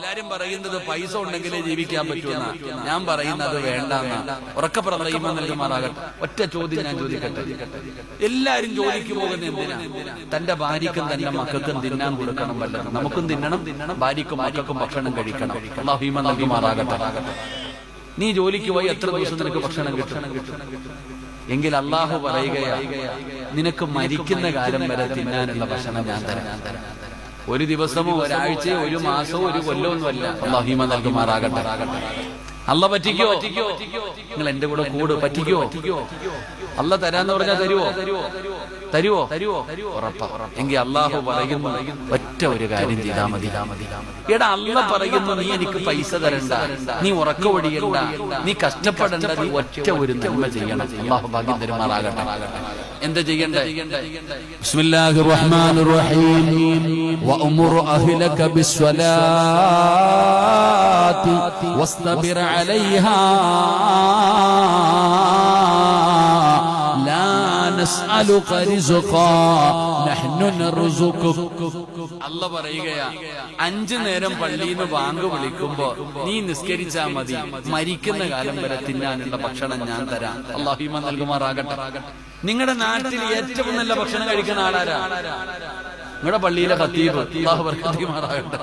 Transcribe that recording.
എല്ലാരും പറയുന്നത് പൈസ ഉണ്ടെങ്കിലേ ജീവിക്കാൻ പറ്റുമെന്നാ. ഞാൻ പറയുന്നത് വേണ്ടെന്നാ. ഉറക്കെ പറയുമ്പോൾ നൽകുമാറാകട്ടെ. ഒറ്റ ചോദ്യം ഞാൻ ചോദിക്കട്ടെ. എല്ലാരും ജോലിക്ക് പോകുന്ന എന്തിനാ? തന്റെ ഭാര്യക്കും തന്റെ മക്കൾക്കും തിന്നാൻ കൊടുക്കണം. വല്ലതും നമുക്കും തിന്നണം, ഭാര്യക്കും മക്കൾക്കും ഭക്ഷണം കഴിക്കണം. അല്ലാഹു ഈമാൻ നൽകുമാറാകട്ടെ. നീ ജോലിക്ക് പോയി എത്ര ദിവസം നിനക്ക് ഭക്ഷണം കിട്ടണം? എങ്കിൽ അള്ളാഹു പറയുകയാ, നിനക്ക് മരിക്കുന്ന കാലം വരെ തിന്നാനുള്ള ഭക്ഷണം ഞാൻ തരാം. ഒരു ദിവസമോ ഒരാഴ്ചയോ ഒരു മാസമോ ഒരു കൊല്ലമൊന്നുമല്ല. അല്ലാഹു ഈമാൻ നൽകുമാറാകട്ടെ. അല്ല പറ്റിക്കോ? നിങ്ങൾ എന്റെ കൂടെ കൂട്. പറ്റിക്കോ? അല്ല തരാന്ന് പറഞ്ഞാൽ തരുവോ? ഉറപ്പാ. എങ്കിൽ അള്ളാഹു പറയുന്നു, ഒറ്റ ഒരു കാര്യം ചെയ്താൽ മതി. എടാ, അല്ല പറയുന്നു, നീ എനിക്ക് പൈസ തരണ്ട, നീ ഉറക്ക ഒഴിയണ്ട, നീ കഷ്ടപ്പെടണ്ട, നീ ഒറ്റ ഒരു നന്മ ചെയ്യണം. അള്ളാഹു ഭാഗ്യം തരുമാറാകട്ടെ. എന്താ ചെയ്യണ്ടേ? ബിസ്മില്ലാഹിർ റഹ്മാനിർ റഹീം. വഅ്മുർ അഹ്ലക ബിസ്സലാത്തി വസ്തബിർ അലൈഹാ ലാ നസ്അലുക റിസ്ഖാ നഹ്നു നർസുഖുക. അല്ല പറയുകയാ, 5 നേരം പള്ളിയിൽ നിന്ന് ബാങ്ക് വിളിക്കുമ്പോ നീ നിസ്കരിച്ചാ മതി, മരിക്കുന്ന കാലം വരെ തിന്നാനുള്ള ഭക്ഷണം ഞാൻ തരാം. അല്ലാഹു ഈമാൻ നൽകുമാറാകട്ടെ. നിങ്ങളുടെ നാട്ടിൽ ഏറ്റവും നല്ല ഭക്ഷണം കഴിക്കുന്ന ആളാരാ? നിങ്ങളുടെ പള്ളിയിലെ ഖത്തീബ്. അല്ലാഹു ബർക്കത്ത് ചെയ്യുമാറാകട്ടെ.